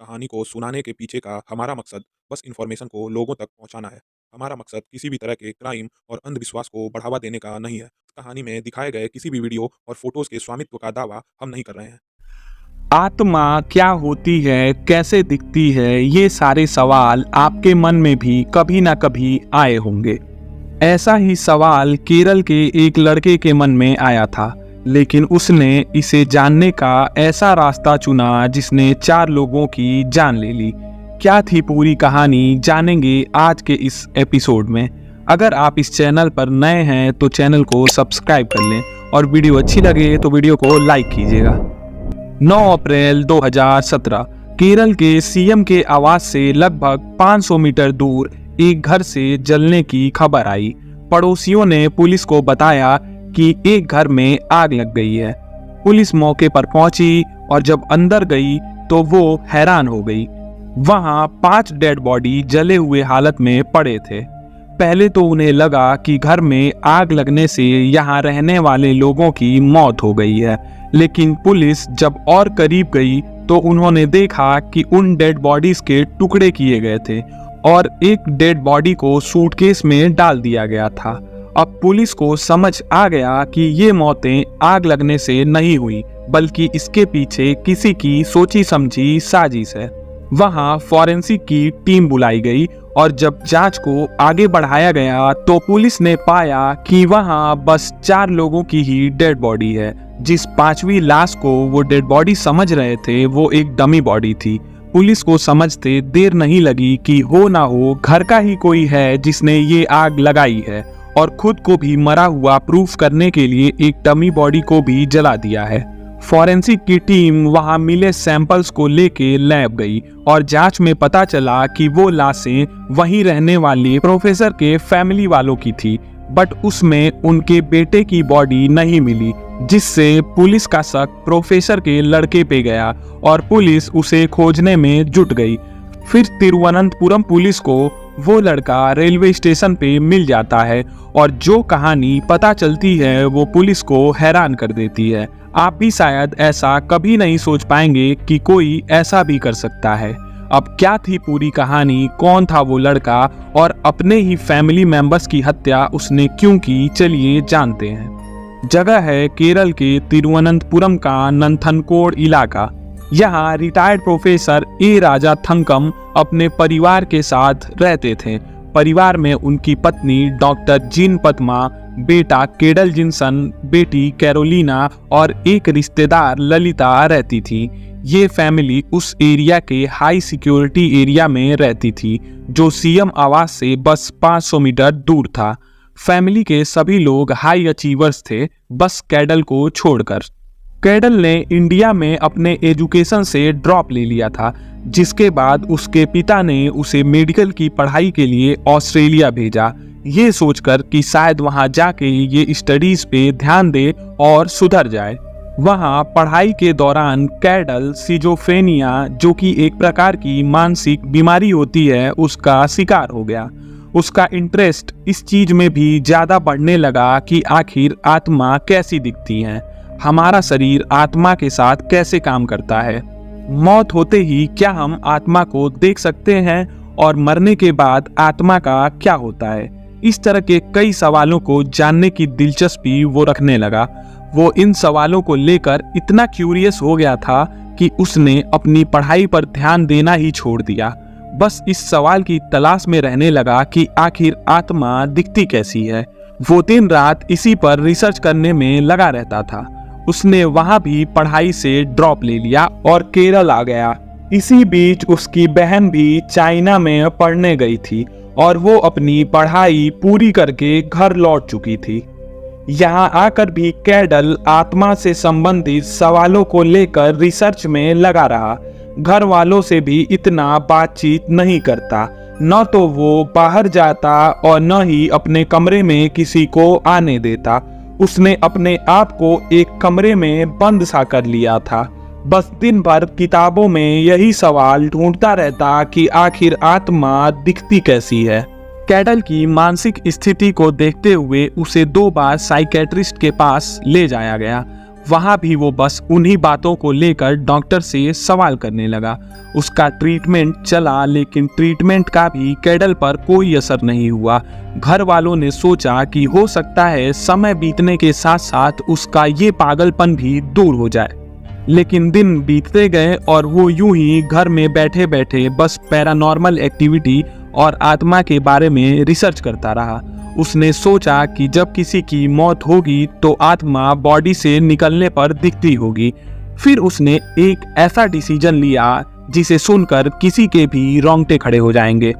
कहानी को सुनाने के पीछे का हमारा मकसद बस इन्फॉर्मेशन को लोगों तक पहुंचाना है। हमारा मकसद किसी भी तरह के क्राइम और अंधविश्वास को बढ़ावा देने का नहीं है। कहानी में दिखाए गए किसी भी वीडियो और फोटोज के स्वामित्व का दावा हम नहीं कर रहे हैं। आत्मा क्या होती है, कैसे दिखती है, ये सारे सवाल आपके मन में भी कभी ना कभी आए होंगे। ऐसा ही सवाल केरल के एक लड़के के मन में आया था, लेकिन उसने इसे जानने का ऐसा रास्ता चुना जिसने 4 लोगों की जान ले ली। क्या थी पूरी कहानी, जानेंगे आज के इस एपिसोड में। अगर आप इस चैनल पर नए हैं तो चैनल को सब्सक्राइब कर लें और वीडियो अच्छी लगे तो वीडियो को लाइक कीजिएगा। 9 अप्रैल 2017 केरल के सीएम के आवास से लगभग 500 मीटर दूर एक घर से जलने की खबर आई। पड़ोसियों ने पुलिस को बताया कि एक घर में आग लग गई है। पुलिस मौके पर पहुंची और जब अंदर गई तो वो हैरान हो गई। वहां 5 डेड बॉडी जले हुए हालत में पड़े थे। पहले तो उन्हें लगा कि घर में आग लगने से यहाँ रहने वाले लोगों की मौत हो गई है, लेकिन पुलिस जब और करीब गई तो उन्होंने देखा कि उन डेड बॉडीज के टुकड़े किए गए थे और एक डेड बॉडी को सूटकेस में डाल दिया गया था। अब पुलिस को समझ आ गया कि ये मौतें आग लगने से नहीं हुई, बल्कि इसके पीछे किसी की सोची समझी साजिश है। वहां फॉरेंसिक की टीम बुलाई गई और जब जांच को आगे बढ़ाया गया तो पुलिस ने पाया कि वहां बस 4 लोगों की ही डेड बॉडी है। जिस 5वीं लाश को वो डेड बॉडी समझ रहे थे वो एक डमी बॉडी थी। पुलिस को समझते देर नहीं लगी कि हो ना हो घर का ही कोई है जिसने ये आग लगाई है और खुद को भी मरा हुआ प्रूफ करने के लिए एक डमी बॉडी को भी जला दिया है। फॉरेंसिक की टीम वहां मिले सैंपल्स को लेके लैब गई और जांच में पता चला कि वो लाशें वहीं रहने वाले प्रोफेसर के फैमिली वालों की थी, बट उसमें उनके बेटे की बॉडी नहीं मिली, जिससे पुलिस का शक प्रोफेसर के लड़के पे गया और पुलिस उसे खोजने में जुट गई। फिर तिरुवनंतपुरम पुलिस को वो लड़का रेलवे स्टेशन पे मिल जाता है और जो कहानी पता चलती है वो पुलिस को हैरान कर देती है। आप भी शायद ऐसा कभी नहीं सोच पाएंगे कि कोई ऐसा भी कर सकता है। अब क्या थी पूरी कहानी, कौन था वो लड़का और अपने ही फैमिली मेंबर्स की हत्या उसने क्यों की, चलिए जानते हैं। जगह है केरल के तिरुवनंतपुरम का नंथनकोड इलाका। यहाँ रिटायर्ड प्रोफेसर ए राजा थंकम अपने परिवार के साथ रहते थे। परिवार में उनकी पत्नी डॉक्टर जीन पद्मा, बेटा केडल जिनसन, बेटी कैरोलिना और एक रिश्तेदार ललिता रहती थी। ये फैमिली उस एरिया के हाई सिक्योरिटी एरिया में रहती थी जो सीएम आवास से बस 500 मीटर दूर था। फैमिली के सभी लोग हाई अचीवर्स थे, बस कैडल को छोड़कर। कैडल ने इंडिया में अपने एजुकेशन से ड्रॉप ले लिया था, जिसके बाद उसके पिता ने उसे मेडिकल की पढ़ाई के लिए ऑस्ट्रेलिया भेजा, ये सोचकर कि शायद वहां जाके ये स्टडीज पे ध्यान दे और सुधर जाए। वहां पढ़ाई के दौरान कैडल सिजोफ्रेनिया, जो कि एक प्रकार की मानसिक बीमारी होती है, उसका शिकार हो गया। उसका इंटरेस्ट इस चीज में भी ज्यादा बढ़ने लगा कि आखिर आत्मा कैसी दिखती है, हमारा शरीर आत्मा के साथ कैसे काम करता है, मौत होते ही क्या हम आत्मा को देख सकते हैं और मरने के बाद आत्मा का क्या होता है। इस तरह के कई सवालों को जानने की दिलचस्पी वो रखने लगा। वो इन सवालों को लेकर इतना क्यूरियस हो गया था कि उसने अपनी पढ़ाई पर ध्यान देना ही छोड़ दिया। बस इस सवाल की तलाश में रहने लगा कि आखिर आत्मा दिखती कैसी है। वो दिन रात इसी पर रिसर्च करने में लगा रहता था। उसने वहां भी पढ़ाई से ड्रॉप ले लिया और केरल आ गया। इसी बीच उसकी बहन भी चाइना में पढ़ने गई थी और वो अपनी पढ़ाई पूरी करके घर लौट चुकी थी। यहाँ आकर भी कैडल आत्मा से संबंधित सवालों को लेकर रिसर्च में लगा रहा। घर वालों से भी इतना बातचीत नहीं करता, न तो वो बाहर जाता और न ही अपने कमरे में किसी को आने देता। उसने अपने आप को एक कमरे में बंद सा कर लिया था। बस दिन भर किताबों में यही सवाल ढूंढता रहता कि आखिर आत्मा दिखती कैसी है। कैडल की मानसिक स्थिति को देखते हुए उसे 2 बार साइकेट्रिस्ट के पास ले जाया गया। वहां भी वो बस उन्हीं बातों को लेकर डॉक्टर से सवाल करने लगा। उसका ट्रीटमेंट चला, लेकिन ट्रीटमेंट का भी कैडल पर कोई असर नहीं हुआ। घर वालों ने सोचा कि हो सकता है समय बीतने के साथ साथ उसका ये पागलपन भी दूर हो जाए। लेकिन दिन बीतते गए और वो यूं ही घर में बैठे बैठे बस पैरानॉर्मल एक्टिविटी और आत्मा के बारे में रिसर्च करता रहा। उसने सोचा कि जब किसी की मौत होगी तो आत्मा बॉडी से निकलने पर दिखती होगी। फिर उसने एक ऐसा डिसीजन लिया जिसे सुनकर किसी के भी रोंगटे खड़े हो जाएंगे।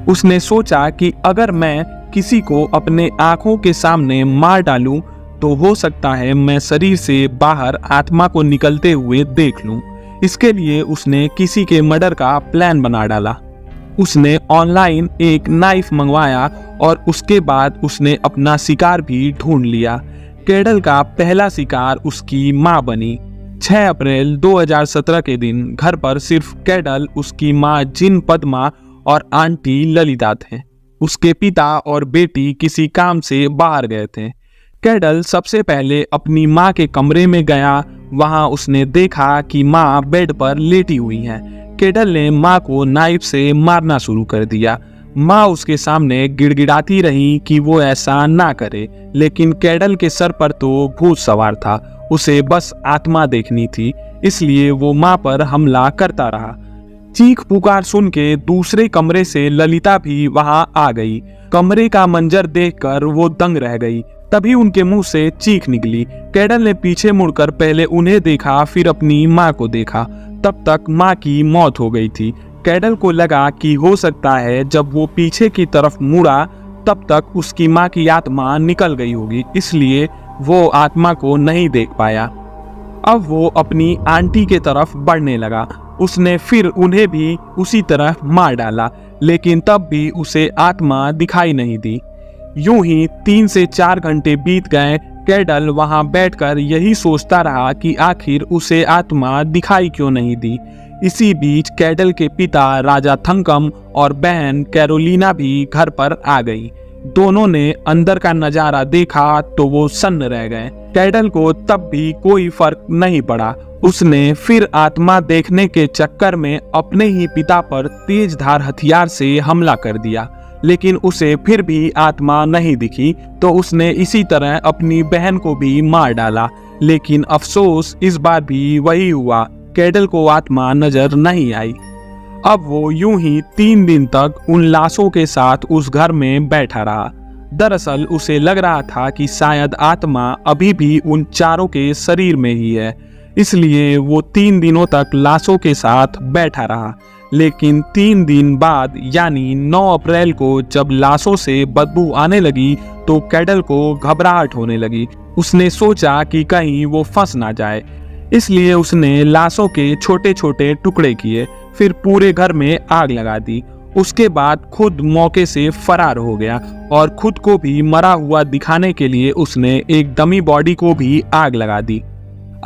उसने सोचा कि अगर मैं किसी को अपने आंखों के सामने मार डालूं तो हो सकता है मैं शरीर से बाहर आत्मा को निकलते हुए देख लूं। इसके लिए उसने किसी के मर्डर का प्लान बना डाला। उसने ऑनलाइन एक नाइफ मंगवाया और उसके बाद उसने अपना शिकार भी ढूंढ लिया। कैडल का पहला शिकार उसकी माँ बनी। 6 अप्रैल 2017 के दिन घर पर सिर्फ कैडल, उसकी माँ जिन पद्मा और आंटी ललिता थे। उसके पिता और बेटी किसी काम से बाहर गए थे। कैडल सबसे पहले अपनी माँ के कमरे में गया। वहां उसने देखा कि माँ बेड पर लेटी हुई है। कैडल ने माँ को नाइफ से मारना शुरू कर दिया। माँ उसके सामने गिड़गिड़ाती रही कि वो ऐसा ना करे, लेकिन कैडल के सर पर तो भूत सवार था। उसे बस आत्मा देखनी थी, इसलिए वो माँ पर हमला करता रहा। चीख पुकार सुन के दूसरे कमरे से ललिता भी वहां आ गई। कमरे का मंजर देखकर वो दंग रह गई। तभी उनके मुंह से चीख निकली। कैडल ने पीछे मुड़कर पहले उन्हें देखा, फिर अपनी माँ को देखा। तब तक माँ की मौत हो गई थी। कैडल को लगा कि हो सकता है जब वो पीछे की तरफ मुड़ा तब तक उसकी माँ की आत्मा निकल गई होगी, इसलिए वो आत्मा को नहीं देख पाया। अब वो अपनी आंटी के तरफ बढ़ने लगा। उसने फिर उन्हें भी उसी तरह मार डाला, लेकिन तब भी उसे आत्मा दिखाई नहीं दी। यूं ही 3 से 4 घंटे बीत गए। कैडल वहां बैठकर यही सोचता रहा कि आखिर उसे आत्मा दिखाई क्यों नहीं दी। इसी बीच कैडल के पिता राजा थंकम और बहन कैरोलिना भी घर पर आ गई। दोनों ने अंदर का नजारा देखा तो वो सन्न रह गए। कैडल को तब भी कोई फर्क नहीं पड़ा। उसने फिर आत्मा देखने के चक्कर में अपने ही पिता पर तेजधार हथियार से हमला कर दिया, लेकिन उसे फिर भी आत्मा नहीं दिखी तो उसने इसी तरह अपनी बहन को भी मार डाला। लेकिन अफसोस इस बार भी वही हुआ, कैडल को आत्मा नजर नहीं आई। अब वो यूं ही 3 दिन तक उन लाशों के साथ उस घर में बैठा रहा। दरअसल उसे लग रहा था कि शायद आत्मा अभी भी उन चारों के शरीर में ही है, इसलिए वो 3 दिनों तक लाशों के साथ बैठा रहा। लेकिन 3 दिन बाद यानी 9 अप्रैल को जब लाशों से बदबू आने लगी तो कैडल को घबराहट होने लगी। उसने सोचा कि कहीं वो फंस ना जाए, इसलिए उसने लाशों के छोटे छोटे टुकड़े किए, फिर पूरे घर में आग लगा दी। उसके बाद खुद मौके से फरार हो गया और खुद को भी मरा हुआ दिखाने के लिए उसने एक डमी बॉडी को भी आग लगा दी।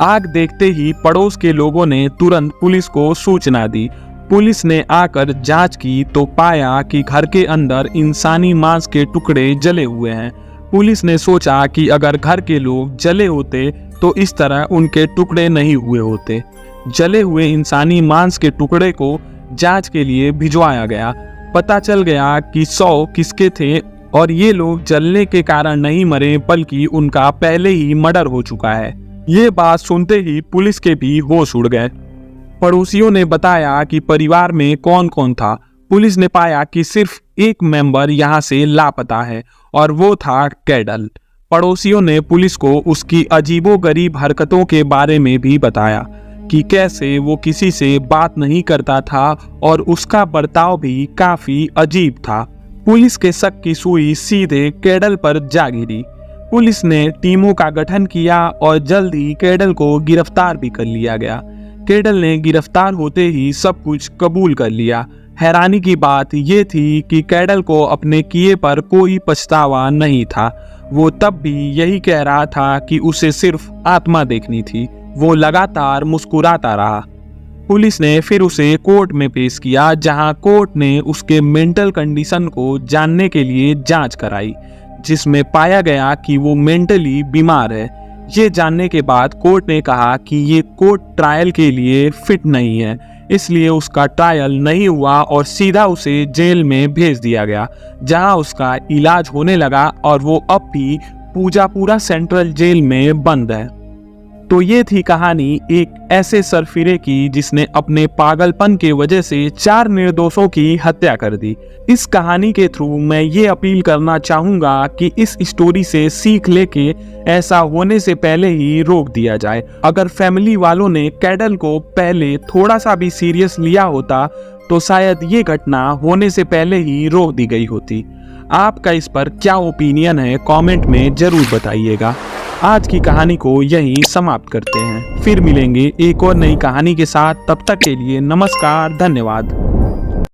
आग देखते ही पड़ोस के लोगों ने तुरंत पुलिस को सूचना दी। पुलिस ने आकर जांच की तो पाया कि घर के अंदर इंसानी मांस के टुकड़े जले हुए हैं। पुलिस ने सोचा कि अगर घर के लोग जले होते तो इस तरह उनके टुकड़े नहीं हुए होते। जले हुए इंसानी मांस के टुकड़े को जांच के लिए भिजवाया गया। पता चल गया कि 100 किसके थे और ये लोग जलने के कारण नहीं मरे बल्कि उनका पहले ही मर्डर हो चुका है। ये बात सुनते ही पुलिस के भी होश उड़ गए। पड़ोसियों ने बताया कि परिवार में कौन कौन था। पुलिस ने पाया कि सिर्फ एक मेंबर यहाँ से लापता है और वो था कैडल। पड़ोसियों ने पुलिस को उसकी अजीबोगरीब हरकतों के बारे में भी बताया कि कैसे वो किसी से बात नहीं करता था और उसका बर्ताव भी काफी अजीब था। पुलिस के शक की सुई सीधे कैडल पर जा गिरी। पुलिस ने टीमों का गठन किया और जल्द ही कैडल को गिरफ्तार भी कर लिया गया। कैडल ने गिरफ्तार होते ही सब कुछ कबूल कर लिया। हैरानी की बात ये थी कि कैडल को अपने किए पर कोई पछतावा नहीं था। वो तब भी यही कह रहा था कि उसे सिर्फ आत्मा देखनी थी। वो लगातार मुस्कुराता रहा। पुलिस ने फिर उसे कोर्ट में पेश किया, जहां कोर्ट ने उसके मेंटल कंडीशन को जानने के लिए जांच कराई, जिसमें पाया गया कि वो मेंटली बीमार है। ये जानने के बाद कोर्ट ने कहा कि ये कोर्ट ट्रायल के लिए फिट नहीं है, इसलिए उसका ट्रायल नहीं हुआ और सीधा उसे जेल में भेज दिया गया, जहां उसका इलाज होने लगा और वो अब भी पूजापुरा सेंट्रल जेल में बंद है। तो ये थी कहानी एक ऐसे सरफिरे की जिसने अपने पागलपन के वजह से 4 निर्दोषों की हत्या कर दी। इस कहानी के थ्रू मैं ये अपील करना चाहूँगा कि इस स्टोरी से सीख लेके ऐसा होने से पहले ही रोक दिया जाए। अगर फैमिली वालों ने कैडल को पहले थोड़ा सा भी सीरियस लिया होता तो शायद ये घटना होने से पहले ही रोक दी गई होती। आपका इस पर क्या ओपिनियन है, कमेंट में जरूर बताइएगा। आज की कहानी को यहीं समाप्त करते हैं, फिर मिलेंगे एक और नई कहानी के साथ। तब तक के लिए नमस्कार, धन्यवाद।